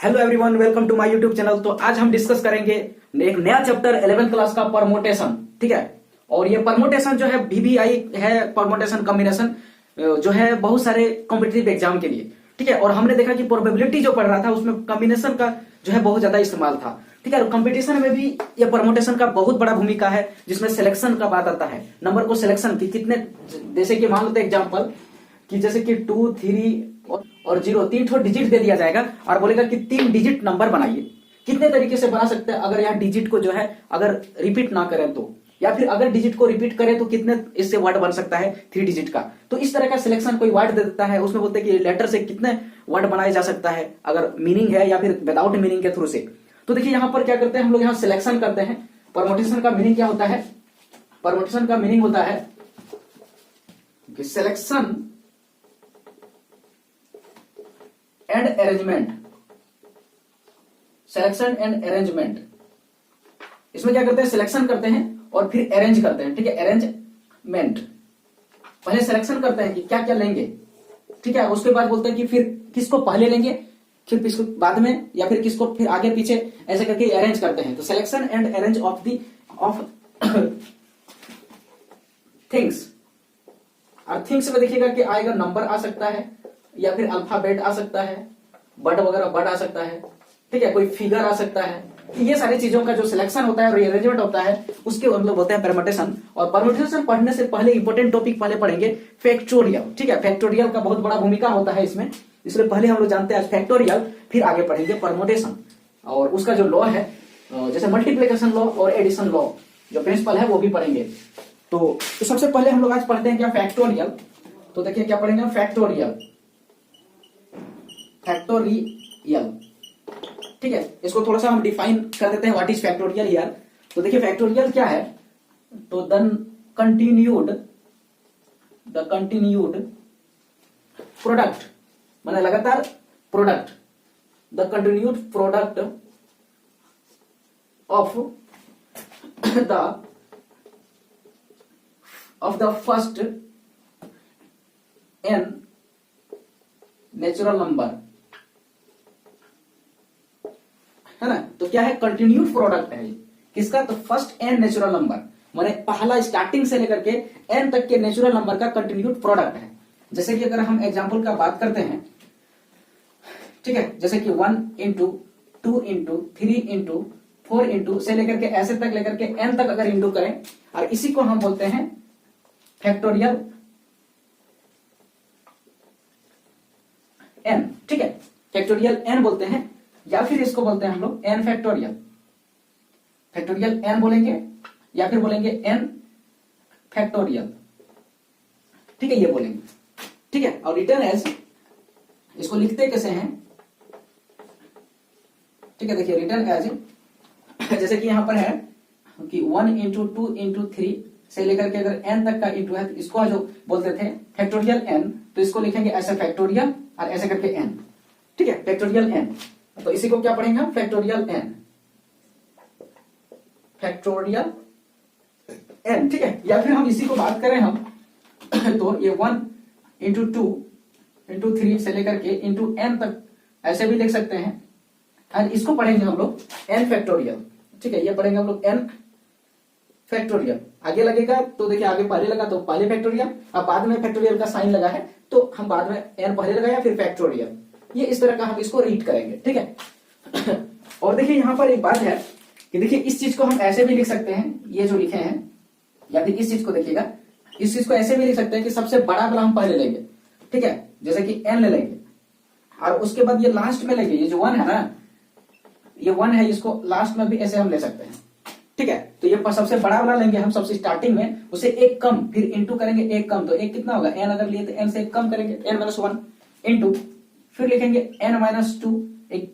Hello everyone, welcome to my YouTube channel. तो आज हम डिस्कस करेंगे एक नया चैप्टर 11th क्लास का परमोटेशन। ठीक है, और ये परमोटेशन जो है VBI है, परमोटेशन कॉम्बिनेशन जो है बहुत सारे कॉम्पिटिटिव एग्जाम के लिए। ठीक है, और हमने देखा कि प्रोबेबिलिटी जो पढ़ रहा था उसमें कॉम्बिनेशन का जो है बहुत ज्यादा इस्तेमाल था। ठीक है, और कंपटीशन में भी ये परमोटेशन का बहुत बड़ा भूमिका है, जिसमें सिलेक्शन का बात आता है। नंबर को सिलेक्शन की कितने, जैसे कि मान लेते एग्जाम्पल कि जैसे कि 2, 3 और 0 तीन ठो डिजिट दे दिया जाएगा और बोलेगा कि 3 डिजिट नंबर बनाइए। कितने तरीके से बना सकते हैं अगर यहाँ डिजिट को जो है अगर रिपीट ना करें तो, या फिर अगर डिजिट को रिपीट करें तो कितने इससे वर्ड बन सकता है 3 डिजिट का। तो इस तरह का सिलेक्शन कोई वर्ड दे देता है, उसमें बोलते हैं कि लेटर से कितने वर्ड बनाया जा सकता है अगर मीनिंग है या फिर विदाउट मीनिंग के थ्रू से। तो देखिए यहाँ पर क्या करते हैं हम लोग, यहाँ सिलेक्शन करते हैं। परमोटेशन का मीनिंग क्या होता है? परमोटेशन का मीनिंग होता है कि selection and arrangement. Selection and arrangement, इसमें क्या करते हैं? सिलेक्शन करते हैं और फिर अरेंज करते हैं। ठीक है, अरेंजमेंट। पहले सिलेक्शन करते हैं कि क्या क्या लेंगे, ठीक है, उसके बाद बोलते हैं कि फिर किसको पहले लेंगे, फिर किसको बाद में, या फिर किसको फिर आगे पीछे, ऐसे करके अरेंज करते हैं। तो selection and arrange of things. और थिंग्स में देखिएगा कि आएगा नंबर आ सकता है, या फिर अल्फाबेट आ सकता है, वर्ड वगैरह वर्ड आ सकता है। ठीक है, कोई फिगर आ सकता है। ये सारी चीजों का जो सिलेक्शन होता है, रीअरेंजमेंट होता है, उसके हम लोग बोलते हैं परमुटेशन। और परमुटेशन पढ़ने से पहले इंपॉर्टेंट टॉपिक पहले पढ़ेंगे फैक्टोरियल। ठीक है, फैक्टोरियल का बहुत बड़ा भूमिका होता है इसमें, इसलिए पहले हम लोग जानते हैं फैक्टोरियल, फिर आगे पढ़ेंगे परमुटेशन। और उसका जो लॉ है, जैसे मल्टीप्लिकेशन लॉ और एडिशन लॉ जो प्रिंसिपल है वो भी पढ़ेंगे। तो सबसे पहले हम लोग आज पढ़ते हैं क्या? फैक्टोरियल। तो देखिए क्या पढ़ेंगे? फैक्टोरियल। फैक्टोरियल, ठीक है, इसको थोड़ा सा हम डिफाइन कर देते हैं, व्हाट इज फैक्टोरियल हियर। तो देखिए फैक्टोरियल क्या है? तो द कंटिन्यूड प्रोडक्ट, माने लगातार product, the continued product of the first n natural number, है ना। तो क्या है? कंटिन्यूड प्रोडक्ट है किसका? तो फर्स्ट n नेचुरल नंबर, माने पहला स्टार्टिंग से लेकर के n तक के नेचुरल नंबर का कंटिन्यूड प्रोडक्ट है। जैसे कि अगर हम एग्जांपल का बात करते हैं, ठीक है, जैसे कि 1 इंटू 2 इंटू 3 इंटू 4 इंटू से लेकर के ऐसे तक लेकर के n तक अगर इंटू करें, और इसी को हम बोलते हैं फैक्टोरियल n। ठीक है, फैक्टोरियल n बोलते हैं, या फिर इसको बोलते हैं हम लोग n फैक्टोरियल। फैक्टोरियल n बोलेंगे या फिर बोलेंगे n फैक्टोरियल। ठीक है, ये बोलेंगे। ठीक है, और रिटर्न एज, इसको लिखते कैसे हैं? ठीक है, देखिए रिटर्न एज, जैसे कि यहां पर है कि 1 इंटू 2 इंटू 3 से लेकर के अगर n तक का इंटू है, तो इसको जो बोलते थे फैक्टोरियल n, तो इसको लिखेंगे ऐसे फैक्टोरियल और ऐसे करके n। ठीक है, फैक्टोरियल n। तो इसी को क्या पढ़ेंगे हम? Factorial n, factorial n। ठीक है, या फिर हम इसी को बात करें हम तो ये 1 इंटू 2 इंटू 3 से लेकर के इंटू n तक ऐसे भी लिख सकते हैं, और इसको पढ़ेंगे हम लोग n फैक्टोरियल। ठीक है, ये पढ़ेंगे हम लोग n फैक्टोरियल। आगे लगेगा तो देखिए, आगे पहले लगा तो पहले फैक्टोरियल, अब बाद में फैक्टोरियल का साइन लगा है तो हम बाद में n पहले लगाया फिर फैक्टोरियल। ये इस तरह का हम इसको रीड करेंगे। ठीक है, और देखिए यहां पर एक बात है कि देखिए इस चीज को हम ऐसे भी लिख सकते हैं, ये जो लिखे हैं, या फिर इस चीज को देखिएगा, इस चीज को ऐसे भी लिख सकते हैं कि सबसे बड़ा वाला हम पहले लेंगे। ठीक है, जैसे कि n ले लेंगे और उसके बाद ये लास्ट में लेंगे, ये जो 1 है ना, ये 1 है, इसको लास्ट में भी ऐसे हम ले सकते हैं। ठीक है, तो ये सबसे बड़ा वाला लेंगे हम सबसे स्टार्टिंग में, उसे एक कम, फिर इंटू करेंगे एक कम, तो एक कितना होगा? n अगर लिए तो n से एक कम करेंगे, n-1 इंटू, फिर लिखेंगे n-2,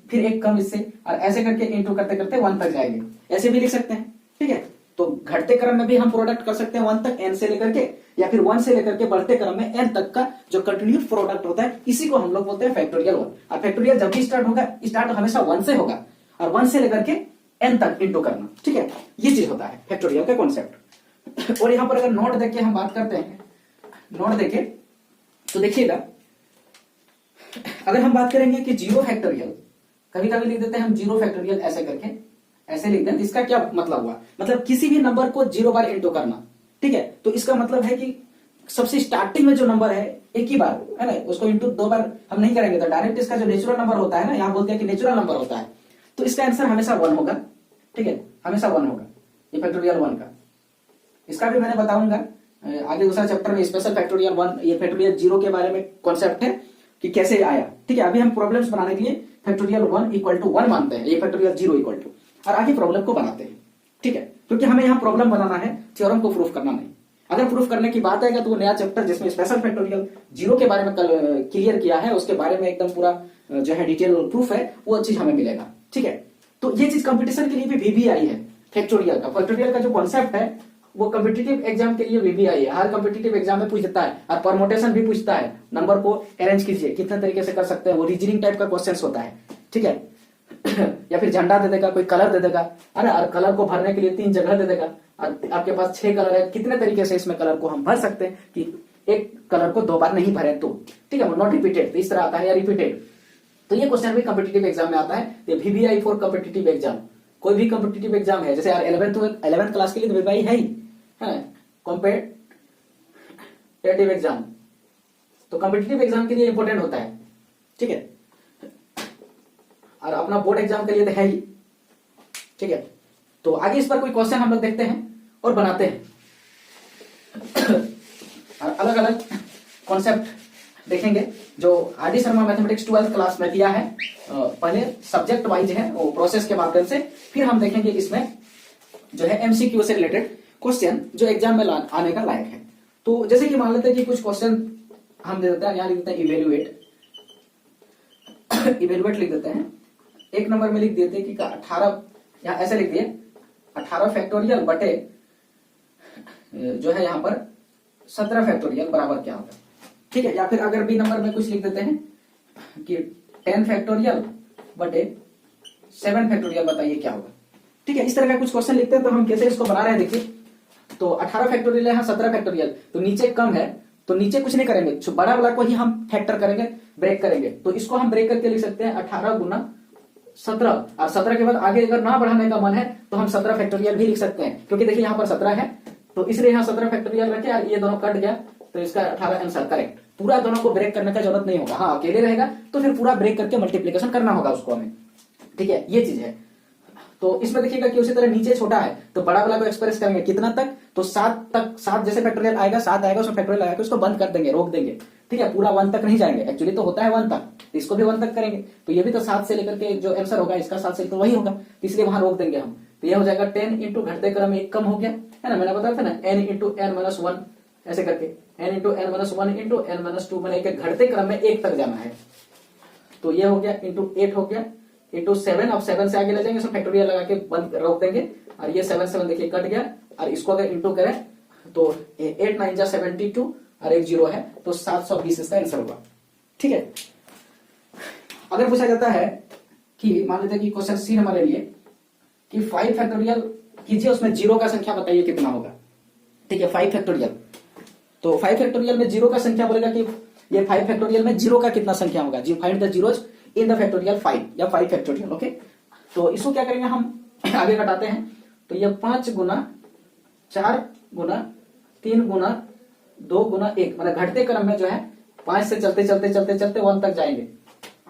फिर एक कम इससे, और ऐसे करके इंटू करते करते 1 तक जाएंगे। ऐसे भी लिख सकते हैं। ठीक है, तो घटते क्रम में भी हम प्रोडक्ट कर सकते हैं 1 तक, n से लेकर के, या फिर 1 से लेकर के बढ़ते क्रम में n तक का जो कंटिन्यूड प्रोडक्ट होता है, इसी को हम लोग बोलते हैं फैक्टोरियल 1। और फैक्टोरियल जब भी स्टार्ट होगा, स्टार्ट हमेशा 1 से होगा, और 1 से लेकर के n तक इंटू करना। ठीक है, ये चीज होता है फैक्टोरियल का कॉन्सेप्ट। और यहां पर अगर नोट देके हम बात करते हैं, नोट देके तो देखिएगा, अगर हम बात करेंगे कि 0 फैक्टोरियल कभी कभी लिख देते हैं हम 0 फैक्टोरियल ऐसे करके, ऐसे लिख दें। इसका क्या मतलब हुआ, मतलब किसी भी नंबर को 0 बार इंटू करना, ठीक है। तो इसका मतलब है कि सबसे स्टार्टिंग में जो नंबर है एक ही बार, है ना, उसको इंटू 2 बार हम नहीं करेंगे। तो डायरेक्ट इसका जो नेचुरल नंबर होता है ना, यहाँ बोलते हैं कि नेचुरल नंबर होता है, तो इसका आंसर हमेशा 1 होगा, ठीक है, हमेशा 1 होगा, ये फैक्टोरियल 1 का। इसका भी मैंने बताऊंगा आगे दूसरा चैप्टर में, स्पेशल फैक्टोरियल 1, ये फैक्टोरियल 0 के बारे में कॉन्सेप्ट है कि कैसे आया, ठीक है। अभी हम प्रॉब्लम्स बनाने के लिए फैक्टोरियल 1 इक्वल टू 1 मानते हैं, ये फैक्टोरियल 0 इक्वल टू, और आगे प्रॉब्लम को बनाते हैं, ठीक है, क्योंकि हमें यहाँ प्रॉब्लम बनाना है, थ्योरम को प्रूफ करना नहीं। अगर प्रूफ करने की बात आएगा तो वो नया चैप्टर जिसमें स्पेशल फैक्टोरियल 0 के बारे में कल क्लियर किया है, उसके बारे में एकदम पूरा जो है डिटेल प्रूफ है, वो चीज हमें मिलेगा, ठीक है। तो ये चीज कंपटीशन के लिए भी VBI है, फैक्टोरियल का। फैक्टोरियल का जो कॉन्सेप्ट है वो कॉम्पिटिटिव एग्जाम के लिए VBI है, हर कॉम्पिटिटिव एग्जाम में पूछ देता है, और परमोटेशन भी पूछता है, नंबर को अरेंज कीजिए, कितने तरीके से कर सकते हैं, वो रीजनिंग टाइप का क्वेश्चन होता है, ठीक है। या फिर झंडा दे देगा, कोई कलर दे देगा, अरे और कलर को भरने के लिए 3 जगह दे देगा, और आपके पास 6 कलर है, कितने तरीके से इसमें कलर को हम भर सकते हैं कि एक कलर को 2 बार नहीं भरे तो, ठीक है, नॉट रिपीटेड, तो इस तरह आता है, या रिपीटेड। तो ये क्वेश्चन भी कॉम्पिटिटिव एग्जाम में आता है, ये VBI फॉर कॉम्पिटिटिव एग्जाम। कोई भी कॉम्पिटिटिव एग्जाम है, जैसे यार 11th क्लास के लिए तो VBI है ही, है कॉम्पिटिटिव एग्जाम, तो कॉम्पिटिटिव एग्जाम के लिए इंपॉर्टेंट होता है, ठीक है, और अपना बोर्ड एग्जाम के लिए तो है ही, ठीक है। तो आगे इस पर कोई क्वेश्चन हम लोग देखते हैं और बनाते हैं, और अलग अलग कॉन्सेप्ट देखेंगे जो RD Sharma mathematics 12th class में दिया है, पहले सब्जेक्ट वाइज है वो प्रोसेस के माध्यम से, फिर हम देखेंगे इसमें जो है MCQ से रिलेटेड क्वेश्चन जो एग्जाम में आने का लायक है। तो जैसे कि मान लेते हैं कि कुछ क्वेश्चन हम दे देते हैं, यहाँ लिख देते हैं इवेल्युएट लिख देते हैं, एक नंबर में लिख देते हैं कि 18, यहाँ ऐसे लिख दिए 18 फैक्टोरियल बटे जो है यहाँ पर 17 फैक्टोरियल बराबर क्या होगा, ठीक है। या फिर अगर बी नंबर में कुछ लिख देते हैं कि 10 फैक्टोरियल बटे 7 फैक्टोरियल, बताइए क्या होगा, ठीक है। इस तरह का कुछ क्वेश्चन लिखते हैं। तो हम कैसे इसको बना रहे हैं देखिए, तो 18 फैक्टोरियल है, यहाँ 17 फैक्टोरियल, तो नीचे कम है तो नीचे कुछ नहीं करेंगे, बड़ा वाला को ही हम फैक्टर करेंगे, ब्रेक करेंगे। तो इसको हम ब्रेक करके लिख सकते हैं 18 गुना 17, और 17 के बाद आगे अगर ना बढ़ाने का मन है तो हम 17 फैक्टोरियल भी लिख सकते हैं, क्योंकि देखिए यहाँ पर 17 है, तो इसलिए यहाँ 17 फैक्टोरियल रखे, और ये दोनों कट गया, तो इसका 18 आंसर करेक्ट। पूरा दोनों को ब्रेक करने का जरूरत नहीं होगा, हाँ अकेले रहेगा तो फिर पूरा ब्रेक करके मल्टीप्लीकेशन करना होगा उसको हमें, ठीक है, ये चीज है। तो इसमें देखिएगा कि उसी तरह नीचे छोटा है तो बड़ा वाला को एक्सप्रेस करेंगे कितना तक, तो 7 तक, 7 जैसे फैक्टोरियल आएगा, 7 आएगा उसमें फैक्टोरियल आएगा, उसको बंद कर देंगे, रोक देंगे, ठीक है, पूरा 1 तक नहीं जाएंगे, एक्चुअली तो होता है 1 तक, तो इसको भी 1 तक करेंगे, तो ये भी तो 7 से लेकर के जो आंसर होगा इसका 7 से तो वही होगा, तो इसलिए वहां रोक देंगे हम। तो ये हो जाएगा 10 इंटू घटते क्रम में 1 कम हो गया, है ना, मैंने बताया था ना, n इंटू n-1 ऐसे करके, n into n-1 into n-2, मैंने एक घटते क्रम में 1 तक जाना है, तो ये हो गया इंटू 8 हो गया इंटू 7, अब 7 से आगे ले जाएंगे, इसमें फैक्टोरियल लगा के बंद रोक देंगे, और ये 7 देखिए कट गया, और इसको अगर इंटू करें तो 8 9 जा 72 और एक 0 है, तो 720 इसका आंसर होगा, ठीक है। अगर पूछा जाता है कि मान लेते हैं कि क्वेश्चन सी नंबर ले लिए कि 5 फैक्टोरियल कीजिए, उसमें 0 का संख्या बताइए कितना होगा, ठीक है, 5 फैक्टोरियल, तो 5 फैक्टोरियल में 0 का संख्या बोलेगा कि ये 5 फैक्टोरियल में 0 का कितना संख्या होगा, find the zeros in the factorial 5 या 5 फैक्टोरियल, ओके। तो इसको क्या करेंगे हम आगे घटाते हैं, तो ये 5 गुना 4 गुना 3 गुना 2 गुना 1, मतलब घटते क्रम में जो है 5 से चलते चलते चलते चलते 1 तक जाएंगे,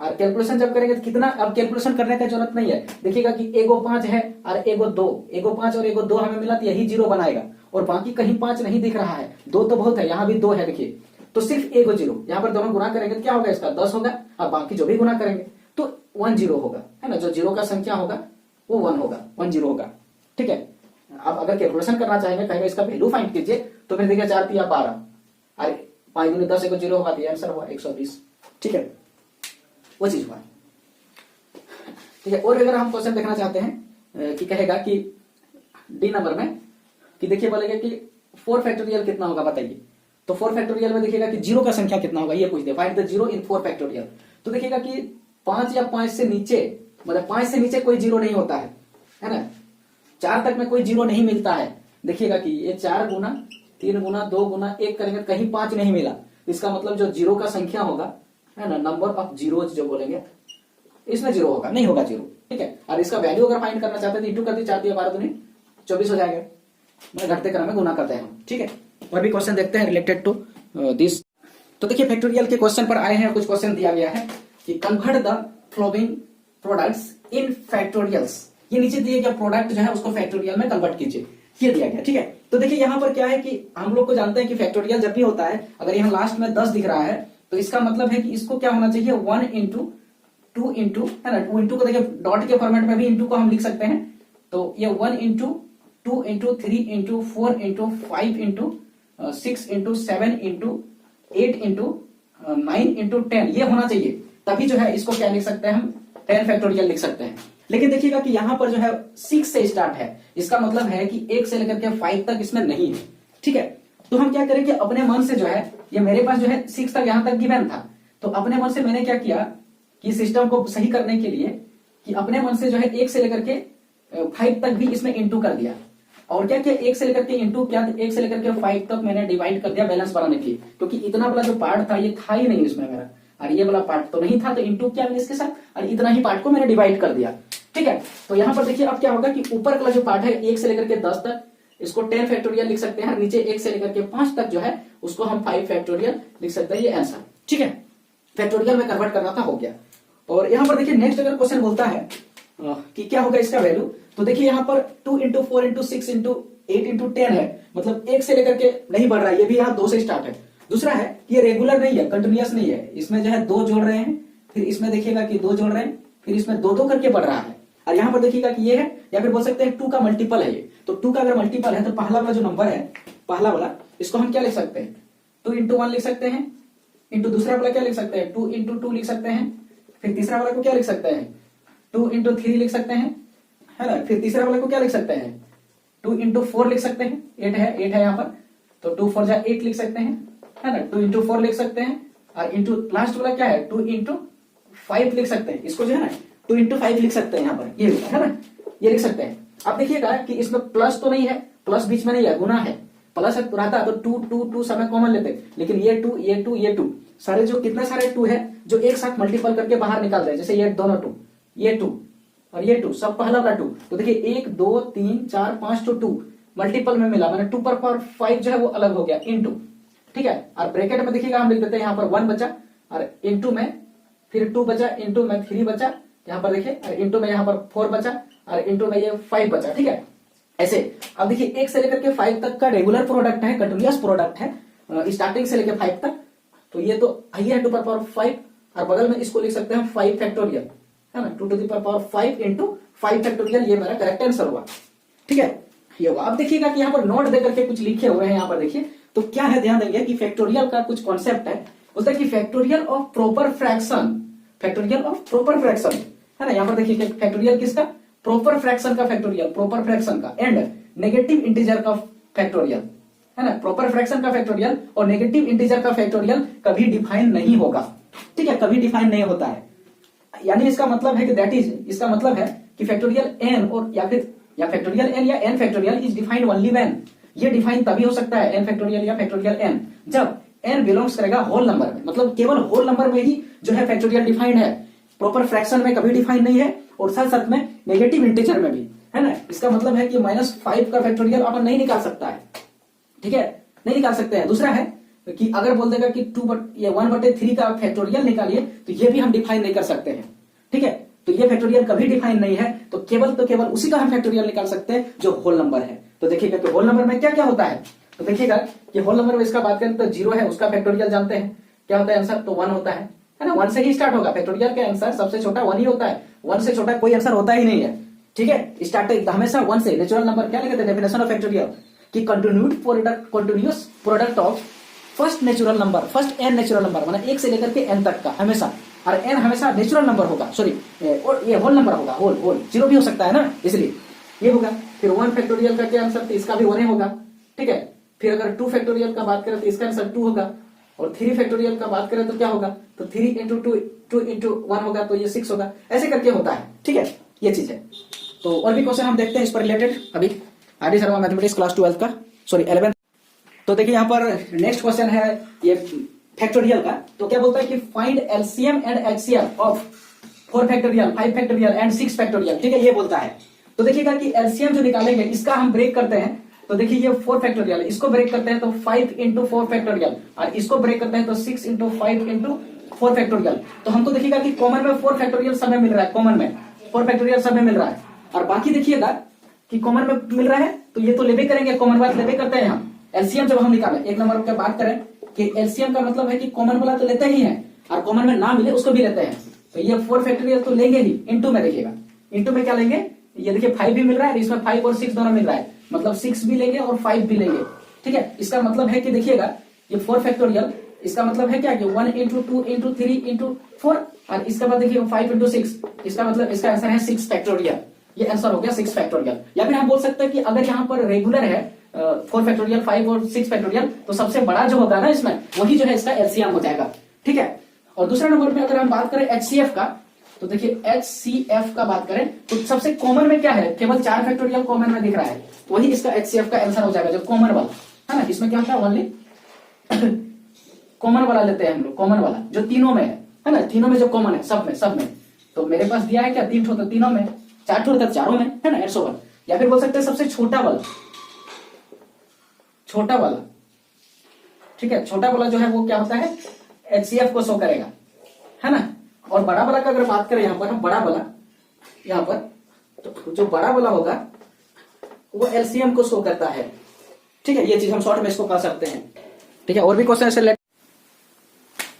और कैलकुलेशन जब करेंगे तो कितना, अब कैलकुलेशन करने का जरूरत नहीं है, देखिएगा कि एगो 5 है और एगो 2, एगो 5 और एगो 2 हमें मिला तो यही 0 बनाएगा, और बाकी कहीं 5 नहीं दिख रहा है, 2 तो बहुत है, यहाँ भी 2 है, देखिए, तो सिर्फ एगो 0, यहाँ पर दोनों गुना करेंगे तो क्या होगा, इसका 10 होगा, और बाकी जो भी गुना करेंगे तो 1 0 होगा, है ना, जो 0 का संख्या होगा वो 1 होगा, 1 0 होगा, ठीक है। अब अगर कैलकुलेशन करना चाहेंगे, कहेंगे इसका वैल्यू फाइंड कीजिए, तो फिर देखिए 4 3 12, अरे 5 दूनी 10, एगो 0 होगा, तो आंसर हुआ 120, ठीक है, वो चीज हुआ, ठीक है। और अगर हम क्वेश्चन देखना चाहते हैं कि कहेगा कि डी नंबर में कि देखिए बोलेगा कि 4 फैक्टोरियल कितना होगा बताइए, तो 4 फैक्टोरियल में देखिएगा कि 0 का संख्या कितना होगा ये पूछ दे, फाइंड द 0 इन 4 फैक्टोरियल, तो देखिएगा कि 5 या 5 से नीचे, मतलब 5 से नीचे कोई 0 नहीं होता है ना, 4 तक में कोई 0 नहीं मिलता है, देखिएगा कि ये 4 गुना 3 गुना 2 गुना 1 करेंगे कहीं 5 नहीं मिला, इसका मतलब जो 0 का संख्या होगा, है ना, नंबर ऑफ जीरोज जो बोलेंगे, इसमें 0 होगा, नहीं होगा 0, ठीक है। और इसका वैल्यू अगर फाइंड करना चाहते हैं तो इंटू कर दिए, 4 दिया 12 दूनी 24 हो जाएगा, मतलब घटते क्रम में गुना करते हैं हम, ठीक है। और भी क्वेश्चन देखते हैं रिलेटेड टू दिस। तो देखिए फैक्टोरियल के क्वेश्चन पर आए हैं, कुछ क्वेश्चन दिया गया है कि convert the flowing products in factorials, ये नीचे दिए गया प्रोडक्ट जो है उसको फैक्टोरियल में कन्वर्ट कीजिए, ये दिया गया, ठीक है। तो देखिए यहाँ पर क्या है कि हम लोग को जानते हैं कि फैक्टोरियल जब भी होता है, अगर यहाँ लास्ट में 10 दिख रहा है तो इसका मतलब है कि इसको क्या होना चाहिए 1 इंटू 2 इंटू, है ना, 2 इंटू को देखिए डॉट के फॉर्मेट में भी इंटू को हम लिख सकते हैं, तो ये 1 into 2 into 3 into 4 into 5 into 6 into 7 into 8 into 9 into 10 ये होना चाहिए, तभी जो है इसको क्या लिख सकते हैं हम 10 फैक्टोरियल लिख सकते हैं। लेकिन देखिएगा कि यहाँ पर जो है 6 से स्टार्ट है, इसका मतलब है कि 1 से लेकर के 5 तक इसमें नहीं है, ठीक है। तो हम क्या करें कि अपने मन से जो है, ये मेरे पास जो है 6 तक यहाँ तक गिवन था, तो अपने मन से मैंने क्या किया कि सिस्टम को सही करने के लिए कि अपने मन से जो है 1 से लेकर के 5 तक भी इसमें इंटू कर दिया, और क्या किया 1 से लेकर के इंटू क्या 1 से लेकर के 5 तक मैंने डिवाइड कर दिया बैलेंस बनाने के लिए, क्योंकि इतना वाला जो पार्ट था ये था ही नहीं इसमें मेरा, और ये वाला पार्ट तो नहीं था, तो इंटू किया मैंने इसके साथ, और इतना ही पार्ट को मैंने डिवाइड कर दिया, ठीक है। तो यहाँ पर देखिए अब क्या होगा कि ऊपर का जो पार्ट है 1 से लेकर के 10 तक इसको 10 फैक्टोरियल लिख सकते हैं, नीचे 1 से लेकर के 5 तक जो है उसको हम 5 फैक्टोरियल लिख सकते हैं, ये आंसर, ठीक है। फैक्टोरियल में कन्वर्ट करना था, हो गया। और यहाँ पर देखिए नेक्स्ट अगर क्वेश्चन बोलता है कि क्या होगा इसका वैल्यू, तो देखिए यहाँ पर 2 इंटू 4 इंटू 6 इंटू 8 इंटू 10 है, मतलब 1 से लेकर के नहीं बढ़ रहा है, ये भी यहाँ 2 से स्टार्ट है। दूसरा है ये रेगुलर नहीं है, कंटिन्यूअस नहीं है, इसमें जो है 2 जोड़ रहे हैं, फिर इसमें देखिएगा कि 2 जोड़ रहे हैं, फिर इसमें 2 करके बढ़ रहा है, और यहाँ पर देखिएगा कि ये है, या फिर बोल सकते हैं 2 का मल्टीपल है ये, तो 2 का अगर मल्टीपल है तो पहला वाला जो नंबर है, पहला वाला इसको हम क्या लिख सकते हैं 2 इंटू 1 लिख सकते हैं, इंटू दूसरा वाला क्या लिख सकते हैं 2 इंटू 2 लिख सकते हैं, फिर तीसरा वाला को क्या लिख सकते हैं 2 इंटू 3 लिख सकते हैं, है ना, फिर तीसरा वाला को क्या लिख सकते हैं 2 इंटू 4 लिख सकते हैं, 8 है यहाँ पर, तो 2 4 जा 8 लिख सकते हैं, है ना, 2 इंटू 4 लिख सकते हैं, और इंटू लास्ट वाला क्या है 2 इंटू 5 लिख सकते हैं, इसको जो है ना 2 इंटू 5 लिख सकते हैं यहाँ पर, ये है ना, ये लिख सकते हैं। अब देखिएगा कि इसमें प्लस तो नहीं है, प्लस बीच में नहीं है, गुना है, प्लस रहता तो 2 2 2 समय कॉमन लेते, लेकिन ये 2 ये 2 ये 2 सारे जो कितने सारे 2 है जो एक साथ मल्टीपल करके बाहर निकाल रहे हैं, जैसे ये दोनों 2 ये 2 और ये 2 सब पहला वाला 2, तो देखिए 1 2 3 4 5 तो 2 मल्टीपल में मिला, मैंने 2 पर पावर 5 जो है वो अलग हो गया इनटू, ठीक है। और ब्रैकेट में देखिएगा हम लिख देते हैं यहाँ पर 1 बचा, और इनटू में फिर 2 बचा, इनटू में 3 बचा, यहाँ पर देखिए, और इनटू में यहाँ पर 4 बचा, और इनटू में ये 5 बचा, ठीक है। ऐसे अब देखिए 1 से लेकर के 5 तक का रेगुलर प्रोडक्ट है, कंटिन्यूअस प्रोडक्ट है, स्टार्टिंग से लेकर 5 तक, तो ये तो ये है 2 पर पावर 5, और बगल में इसको लिख सकते हैं 5 फैक्टोरियल, है ना, 2 to the power 5 into 5 factorial, ये मेरा करेक्ट आंसर हुआ, ठीक है, ये हुआ। अब देखिएगा कि यहाँ पर नोट देकर के कुछ लिखे हुए हैं, यहाँ पर देखिए तो क्या है, ध्यान देंगे कि फैक्टोरियल का कुछ कॉन्सेप्ट है, बोलता है कि factorial of proper fraction, factorial of proper fraction, है ना, यहाँ पर देखिए फैक्टोरियल किसका प्रॉपर फ्रैक्शन का फैक्टोरियल, प्रॉपर फ्रैक्शन का, एंड नेगेटिव इंटीजर का फैक्टोरियल, है ना, प्रॉपर फ्रैक्शन का फैक्टोरियल और नेगेटिव इंटीजर का फैक्टोरियल कभी डिफाइन नहीं होगा, ठीक है, कभी डिफाइन नहीं होता है, यानी इसका मतलब है कि दैट इज, इसका मतलब है कि फैक्टोरियल एन और या फैक्टोरियल एन या n factorial is defined only when, ये डिफाइन तभी हो सकता है एन फैक्टोरियल या फैक्टोरियल एन जब एन बिलोंग्स करेगा होल नंबर में, मतलब केवल होल नंबर में ही जो है फैक्टोरियल डिफाइंड है, प्रॉपर फ्रैक्शन में कभी डिफाइन नहीं है, और साथ साथ में नेगेटिव इंटीजर में भी, है ना। इसका मतलब है कि -5 का फैक्टोरियल अपन नहीं निकाल सकता है, ठीक है, नहीं निकाल सकते हैं। दूसरा है कि अगर बोल देगा कि 1/3 का फैक्टोरियल निकालिए, तो ये भी हम डिफाइन नहीं कर सकते हैं, ठीक है, तो ये फैक्टोरियल कभी डिफाइन नहीं है, तो केवल उसी का हम फैक्टोरियल निकाल सकते हैं जो होल नंबर है। तो देखिएगा कि होल नंबर में क्या क्या होता है, तो देखिएगा कि होल नंबर में इसका बात करें तो 0 है, उसका फैक्टोरियल जानते हैं क्या होता है आंसर, तो 1 होता है ना, 1 से ही स्टार्ट होगा फैक्टोरियल का आंसर, सबसे छोटा 1 ही होता है, 1 से छोटा कोई आंसर होता ही नहीं है, ठीक है, स्टार्ट हमेशा 1 से। नेचुरल नंबर क्या लिखते हैं डेफिनेशन ऑफ फैक्टोरियल कि continuous product of first natural number, first n natural number, मतलब 1 से लेकर के n तक का हमेशा, और n हमेशा नेचुरल नंबर होगा, सॉरी और ये होल नंबर होगा, होल 0 भी हो सकता है ना, इसलिए ये होगा। फिर 1 फैक्टोरियल का क्या आंसर, तो इसका भी 1 ही होगा, ठीक है। फिर अगर 2 फैक्टोरियल का बात करें तो इसका आंसर 2 होगा, और 3 फैक्टोरियल का बात करें तो क्या होगा, तो 3 इंटू 2 इंटू 1 होगा, तो ये 6 होगा, ऐसे करके होता है, ठीक है, ये चीज है। तो और भी क्वेश्चन हम देखते हैं इस पर रिलेटेड, अभी आरडी शर्मा मैथमेटिक्स क्लास 12 का, सॉरी 11। तो देखिए यहाँ पर नेक्स्ट क्वेश्चन है ये फैक्टोरियल का, तो क्या बोलता है कि find LCM and HCF of 4 factorial, 5 factorial and 6 factorial, ठीक है, ये बोलता है। तो देखिएगा कि एलसीएम जो निकालेंगे इसका हम ब्रेक करते हैं, तो देखिए ये 4 फैक्टोरियल, इसको ब्रेक करते हैं तो 5 इंटू 4 फैक्टोरियल, और इसको ब्रेक करते हैं तो 6 इंटू 5 इंटू 4 फैक्टोरियल। तो हमको देखिएगा कि कॉमन में 4 फैक्टोरियल सब में मिल रहा है, कॉमन में 4 फैक्टोरियल सब में मिल रहा है, और बाकी देखिएगा कि कॉमन में मिल रहा है, तो ये तो लेवे करेंगे, कॉमन बात लेवे करते हैं हम। एलसीएम जब हम निकालें, एक नंबर की बात करें कि एलसीएम का मतलब है कि कॉमन वाला तो लेते ही है, और कॉमन में ना मिले उसको भी लेते हैं। तो ये 4 फैक्टोरियल तो लेंगे ही, इंटू में देखिएगा, इंटू में क्या लेंगे, ये देखिए 5 भी मिल रहा है, इसमें 5 और 6 दोनों मिल रहा है, मतलब 6 भी लेंगे और 5 भी लेंगे, ठीक है। इसका मतलब है कि देखिएगा ये 4 फैक्टोरियल, इसका मतलब है क्या कि 1 इंटू 2 इंटू 3 इंटू 4, और इसके बाद देखिए 5 इंटू 6, इसका मतलब इसका आंसर है 6 फैक्टोरियल। ये आंसर हो गया 6 फैक्टोरियल। या फिर हम बोल सकते हैं कि अगर यहाँ पर रेगुलर है 4 फैक्टोरियल, 5 और 6 फैक्टोरियल, तो सबसे बड़ा जो होगा ना इसमें, वही जो है इसका एलसीएम हो जाएगा, ठीक है। और दूसरा नंबर पे अगर हम बात करें एचसीएफ का, तो देखिए एचसीएफ का बात करें तो सबसे कॉमन में क्या है, केवल 4 फैक्टोरियल कॉमन में दिख रहा है, वही इसका एचसीएफ का आंसर हो जाएगा, जो कॉमन वाला है ना। इसमें क्या होता है, ओनली कॉमन वाला लेते हैं हम लोग, कॉमन वाला जो तीनों में है ना, तीनों में जो कॉमन है, सब में। तो मेरे पास दिया है क्या, 3 ठो तो तीनों में, 4 ठो तो चारों में है ना, 101। या फिर बोल सकते हैं सबसे छोटा वाला, ठीक है, छोटा वाला जो है वो क्या होता है, एचसीएफ को शो करेगा, है ना। और बड़ा वाला का अगर बात करें यहाँ पर, हम बड़ा वाला यहाँ पर, तो जो बड़ा वाला होगा वो एलसीएम को शो करता है, ठीक है। ये चीज हम शॉर्ट में इसको कह सकते हैं, ठीक है। और भी क्वेश्चन ऐसे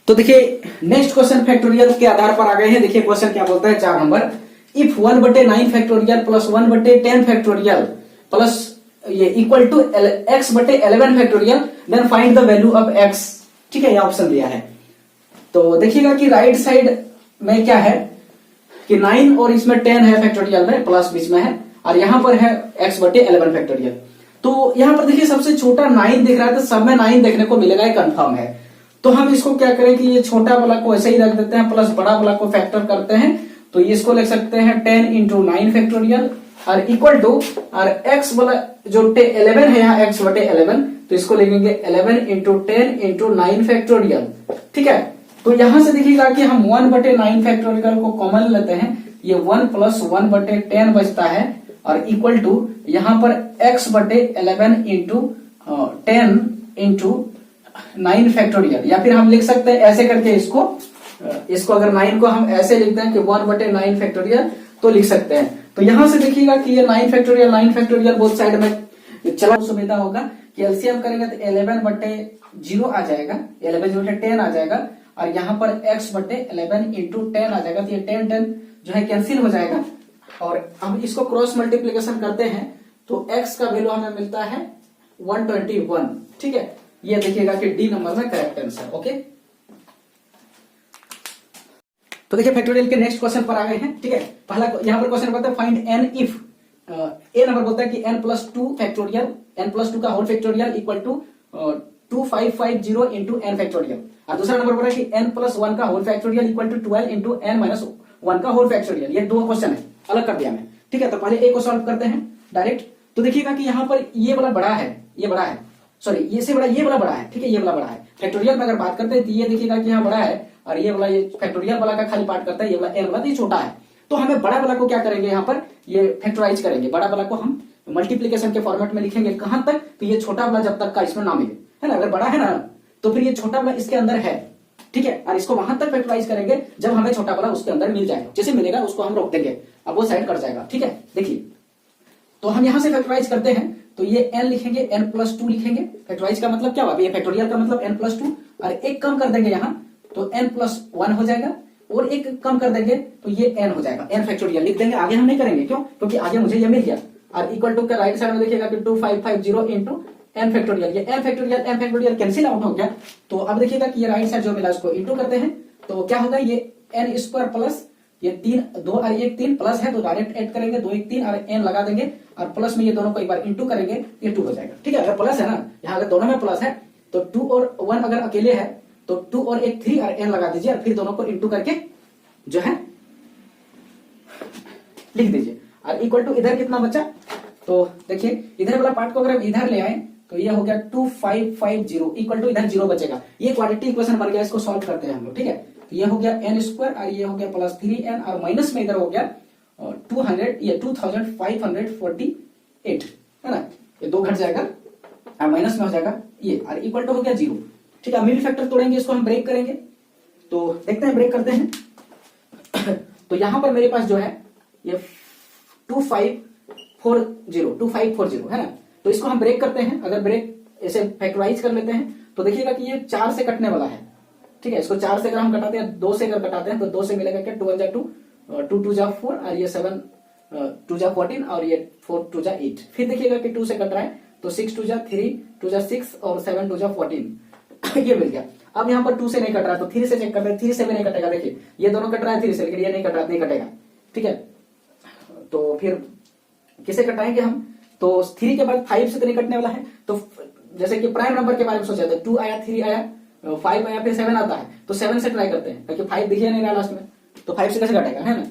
तो देखिए नेक्स्ट क्वेश्चन फैक्टोरियल के आधार पर आ गए हैं। देखिए क्वेश्चन क्या बोलता है, 4 number, if 1/9 factorial plus 1/10 factorial plus ये equal to x/11 factorial, then find the value of x, ठीक है, ये ऑप्शन दिया है। तो देखिएगा कि राइट साइड में क्या है कि 9 और इसमें 10 है फैक्टोरियल में, प्लस बीच में है, और यहां पर है x/11 फैक्टोरियल। तो यहां पर देखिए सबसे छोटा 9 दिख रहा है, तो सब में 9 देखने को मिलेगा, ये कंफर्म है। तो हम इसको क्या करें कि ये छोटा वाला को ऐसे ही रख देते हैं, प्लस बड़ा वाला को फैक्टर करते हैं, तो इसको लिख सकते हैं 10 इंटू 9 फैक्टोरियल, और इक्वल टू, और x वाला जो 11 है यहाँ x/11, तो इसको लिखेंगे 11 इंटू 10 इंटू 9 फैक्टोरियल, ठीक है। तो यहां से देखिएगा कि हम 1/9 फैक्टोरियल को कॉमन लेते हैं, ये 1 प्लस 1/10 बचता है, और इक्वल टू यहां पर x/11 इंटू 10 इंटू 9 फैक्टोरियल। या फिर हम लिख सकते हैं ऐसे करके, इसको अगर 9 को हम ऐसे लिखते हैं कि 1/9 फैक्टोरियल, तो लिख सकते हैं। तो यहां से देखिएगा कि ये 9 फैक्टोरियल बोथ साइड में चला, सुविधा होगा कि एलसीएम करेंगे तो 11/0 आ जाएगा, 11/10 आ जाएगा, और यहाँ पर x/11 इंटू 10 आ जाएगा, तो ये 10 जो है कैंसिल हो जाएगा। और हम इसको क्रॉस मल्टीप्लीकेशन करते हैं तो x का वैल्यू हमें मिलता है 121, ठीक है। ये देखिएगा कि डी नंबर में करेक्ट आंसर, ओके। तो देखिए फैक्टोरियल के नेक्स्ट क्वेश्चन पर आ गए हैं, ठीक है। पहला यहाँ पर क्वेश्चन बताता है find n if a number बोलता है कि n+2 फैक्टोरियल, n+2 का whole factorial equal to 2550 into n factorial, और दूसरा नंबर बोला कि n+1 का whole factorial equal to 12 into n-1 का होल फैक्टोरियल। ये 2 क्वेश्चन है, अलग कर दिया मैं, ठीक है। तो पहले ए को सॉल्व करते हैं डायरेक्ट। तो देखिएगा कि यहाँ पर ये वाला बड़ा है, ये बड़ा है, सॉरी ये से बड़ा, ये वाला बड़ा है, ठीक है, ये वाला बड़ा है। फैक्टोरियल में अगर बात करते हैं तो ये देखिएगा कि यहाँ बड़ा है, और ये वाला, ये फैक्टोरियल वाला का खाली पार्ट करता है, ये वाला n वाला, तो ये छोटा है। तो हमें बड़ा वाला को क्या करेंगे, यहाँ पर ये फैक्टराइज करेंगे, बड़ा वाला को हम मल्टीप्लीकेशन के फॉर्मेट में लिखेंगे, कहां तक, तो ये छोटा वाला जब तक का इसमें ना मिले, है ना। अगर बड़ा है ना तो फिर ये छोटा वाला इसके अंदर है, ठीक है, और इसको वहां तक फैक्टराइज करेंगे जब हमें छोटा वाला उसके अंदर मिल जाएगा, जैसे मिलेगा उसको हम रोक देंगे, अब वो साइड कर जाएगा, ठीक है। देखिए तो हम यहां से फैक्टराइज करते हैं, तो ये n लिखेंगे, n+2 लिखेंगे। फैक्टराइज का मतलब क्या हुआ, ये फैक्टोरियल का मतलब n+2, और एक कम कर देंगे यहाँ तो n+1 हो जाएगा, और एक कम कर देंगे तो ये n हो जाएगा, n फैक्टोरियल लिख देंगे। आगे हम नहीं करेंगे, क्यों, क्योंकि आगे मुझे ये मिल गया। और इक्वल टू के राइट साइड में देखिएगा कि 2550 इंटू n फैक्टोरियल, ये n फैक्टोरियल कैंसिल आउट हो गया। तो अब देखिएगा कि ये राइट साइड जो मिला उसको इंटू करते हैं, तो क्या होगा, ये n² प्लस ये 3 2 और 1 3 प्लस है, तो डायरेक्ट ऐड करेंगे, 2 1 3 और n लगा देंगे, और प्लस में ये दोनों को एक बार इंटू करेंगे, ये 2 हो जाएगा, ठीक है। अगर प्लस है ना, यहाँ अगर दोनों में प्लस है तो 2 और 1 अगर अकेले है तो 2 और 1 3 और n लगा दीजिए, और फिर दोनों को इंटू करके जो है लिख दीजिए। और इक्वल टू इधर कितना बचा, तो देखिए इधर वाला पार्ट को अगर हम इधर ले आए तो ये हो गया 2550 इक्वल टू इधर 0 बचेगा। ये क्वाड्रेटिक इक्वेशन बन गया, इसको सॉल्व करते हैं हम लोग, ठीक है। तो ये हो गया n स्क्वायर और ये हो गया प्लस 3n और माइनस में इधर हो गया 2548 है ना, ये 2 घट जाएगा और माइनस में हो जाएगा ये और इक्वल टू हो गया 0। ठीक है, मिडिल फैक्टर तोड़ेंगे, इसको हम ब्रेक करेंगे। तो देखते हैं, ब्रेक करते हैं। तो यहां पर मेरे पास जो है ये 2540 है ना, तो इसको हम ब्रेक करते हैं। अगर ब्रेक ऐसे फैक्टराइज कर लेते हैं तो देखिएगा कि ये 4 से कटने वाला है। ठीक है, इसको 4 से अगर हम कटाते हैं, 2 से अगर कटाते हैं तो 2 से मिलेगा क्या, 2 जा 2, 2 2 जा 4 और ये 7 2 जा 14 और ये 4 2 जा 8। फिर देखिएगा कि 2 से कट रहा है तो 6 2 जा 3, 2 जा 6 और 7 2 जा 14 ये मिल गया। अब यहाँ पर 2 से नहीं कट रहा है तो 3 से चेक करते हैं, 3 से भी नहीं कटेगा। देखिए ये दोनों कट रहा है 3 से, लेकिन ये नहीं कट रहा, नहीं कटेगा। ठीक है, तो फिर किसे कटाएंगे हम, तो 3 के बाद 5 से तो नहीं कटने वाला है। तो जैसे कि प्राइम नंबर के बारे में सोचा था, 2 आया, 3 आया, 5 आया, फिर 7 आता है, तो 7 से ट्राई करते हैं क्योंकि 5 दिखिए नहीं रहा लास्ट में, तो 5 से कैसे कटेगा, है ना।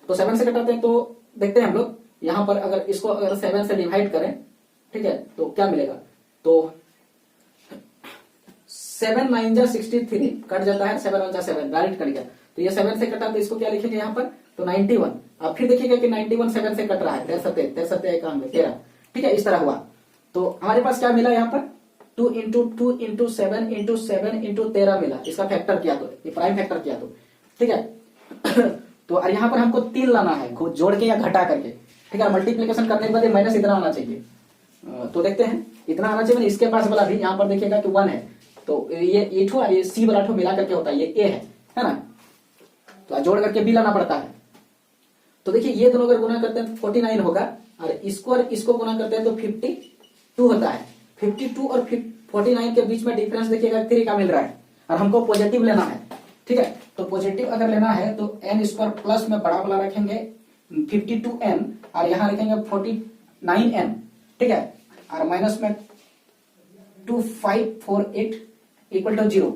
तो 7 से कटाते हैं, तो देखते हैं हम लोग यहाँ पर अगर इसको अगर 7 से डिवाइड करें, ठीक है, तो क्या मिलेगा, तो 7 9 जा 63 कट जाता है, 7 1 जा 7 डायरेक्ट कट गया। तो ये 7 से कटा तो इसको क्या लिखेंगे यहाँ पर, तो 91। अब फिर देखिएगा कि 91 7 से कट रहा है, 13 ठीक है, इस तरह हुआ। तो हमारे पास क्या मिला यहाँ पर, 2 इंटू 2 इंटू 7 इंटू 7 इंटू 13 मिला। इसका फैक्टर किया तो, ये प्राइम फैक्टर किया तो, ठीक है। तो और यहाँ पर हमको 3 लाना है, जोड़ के या घटा करके। ठीक है, मल्टीप्लीकेशन करने के बाद माइनस इतना आना चाहिए। तो देखते हैं, इतना आना चाहिए। इसके पास वाला भी यहाँ पर देखिएगा कि 1 है, तो ये A2 और ये C वाला मिला करके होता है, ये A है ना, तो जोड़ करके B लाना पड़ता है। तो देखिए ये दोनों अगर गुना करते हैं तो 49 होगा, और इसको गुना करते हैं तो 52 होता है। 52 और 49 के बीच में डिफरेंस देखिएगा 3 का मिल रहा है, और हमको पॉजिटिव लेना है। ठीक है, तो पॉजिटिव अगर लेना है तो n स्क्वायर प्लस में बड़ा वाला रखेंगे 52n और यहाँ रखेंगे 49n। ठीक है, और माइनस में 2548 इक्वल टू 0।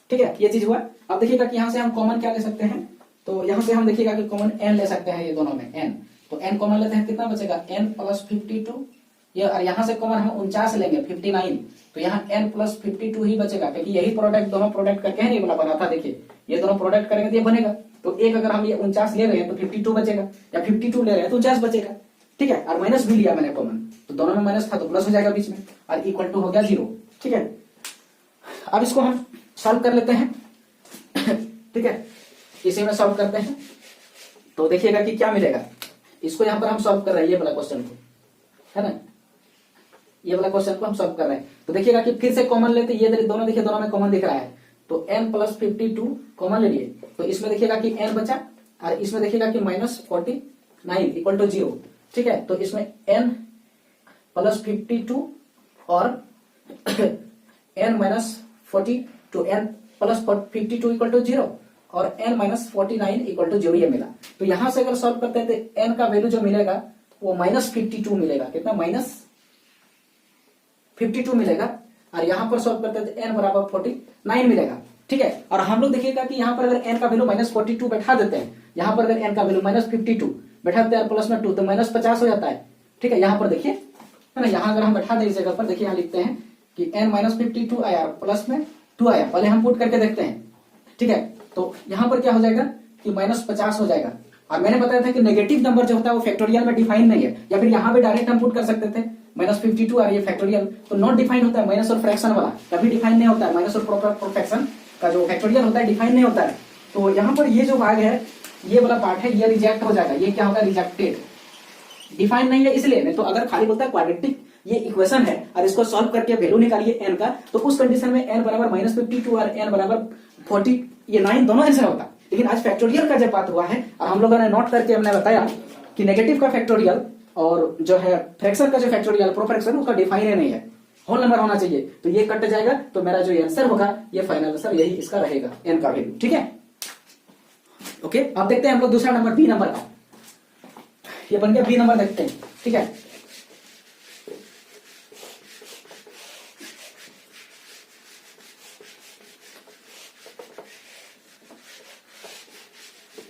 ठीक है, ये चीज हुआ। अब देखिएगा कि यहाँ से हम कॉमन क्या ले सकते हैं, तो यहाँ से हम देखिएगा कि कॉमन n ले सकते हैं, ये दोनों में n, तो n कॉमन लेते हैं, कितना बचेगा, n प्लस 52, ये और यहाँ से कॉमन हम 49 लेंगे 59, तो यहाँ n प्लस 52 ही बचेगा, क्योंकि यही प्रोडक्ट दोनों प्रोडक्ट करके है, नहीं बना था। देखिए ये दोनों प्रोडक्ट करेंगे तो ये बनेगा, तो एक अगर हम ये 49 ले रहे हैं तो 52 बचेगा, या 52 ले रहे हैं तो 49 बचेगा। ठीक है, और माइनस भी लिया मैंने कॉमन, तो दोनों में माइनस था तो प्लस हो जाएगा बीच में, और इक्वल टू हो गया 0। ठीक है, अब इसको हम सॉल्व कर लेते हैं। ठीक है, इसे में सॉल्व करते हैं तो देखिएगा कि क्या मिलेगा। इसको यहाँ पर हम सॉल्व कर रहे हैं, ये वाला क्वेश्चन को, है ना, ये वाला क्वेश्चन को हम सॉल्व कर रहे हैं। तो देखिएगा कि फिर से कॉमन लेते, ये दोनों देखिए, दोनों में कॉमन दिख रहा है, तो n प्लस 52 कॉमन ले लिए, तो इसमें देखिएगा कि n बचा, और इसमें देखिएगा कि माइनस 49 इक्वल टू 0। ठीक है, तो इसमें n प्लस 52 और n minus 42, n plus 52 equal to 0 और n माइनस 49 इक्वल टू 0 ये मिला। तो यहां से अगर सॉल्व करते हैं तो n का वैल्यू जो मिलेगा वो माइनस 52 मिलेगा, कितना, माइनस 52 मिलेगा, और यहां पर सॉल्व करते हैं तो n बराबर 49 मिलेगा। ठीक है, और हम लोग देखिएगा कि यहाँ पर अगर n का वैल्यू माइनस 42 बैठा देते हैं, यहाँ पर अगर n का वैल्यू माइनस 52 बैठा देते हैं प्लस में 2 तो माइनस 50 हो जाता है। ठीक है, यहाँ पर देखिए, है ना, यहाँ अगर हम बैठा दें इस जगह पर, देखिए यहाँ लिखते हैं कि n माइनस 52 आया प्लस में 2 आया, पहले हम पुट करके देखते हैं। ठीक है, तो यहाँ पर क्या हो जाएगा कि माइनस 50 हो जाएगा, और मैंने बताया था कि नेगेटिव नंबर जो होता है वो फैक्टोरियल में डिफाइन नहीं है, या फिर यहाँ पे डायरेक्ट हम पुट कर सकते थे माइनस 52 और ये फैक्टोरियल, तो नॉट डिफाइन होता है, माइनस और फ्रैक्शन वाला कभी डिफाइन नहीं होता है, माइनस और प्रॉपर फ्रैक्शन का जो फैक्टोरियल होता है डिफाइन नहीं होता है। तो यहाँ पर ये जो भाग है, ये वाला पार्ट है, ये रिजेक्ट हो जाएगा, ये क्या होगा, रिजेक्टेड, डिफाइन नहीं है इसलिए। नहीं तो अगर खाली बोलता है क्वाड्रेटिक ये इक्वेशन है और इसको सॉल्व करके वैल्यू निकालिए n का, तो उस कंडीशन में n बराबर माइनस 52 और n बराबर 40, ये 9 दोनों आंसर होता। लेकिन आज फैक्टोरियल का जब बात हुआ है और हम लोगों ने नोट करके हमने बताया कि नेगेटिव का फैक्टोरियल और जो है फ्रैक्शन का जो फैक्टोरियल प्रोफ्रैक्शन उसका डिफाइन ही नहीं है, होल नंबर होना चाहिए, तो ये कट जाएगा, तो मेरा जो आंसर होगा ये फाइनल आंसर यही इसका रहेगा, n का वैल्यू। ठीक है, ओके, अब देखते हैं हम लोग दूसरा नंबर, बी नंबर का, ये बन गया बी नंबर, देखते हैं। ठीक है,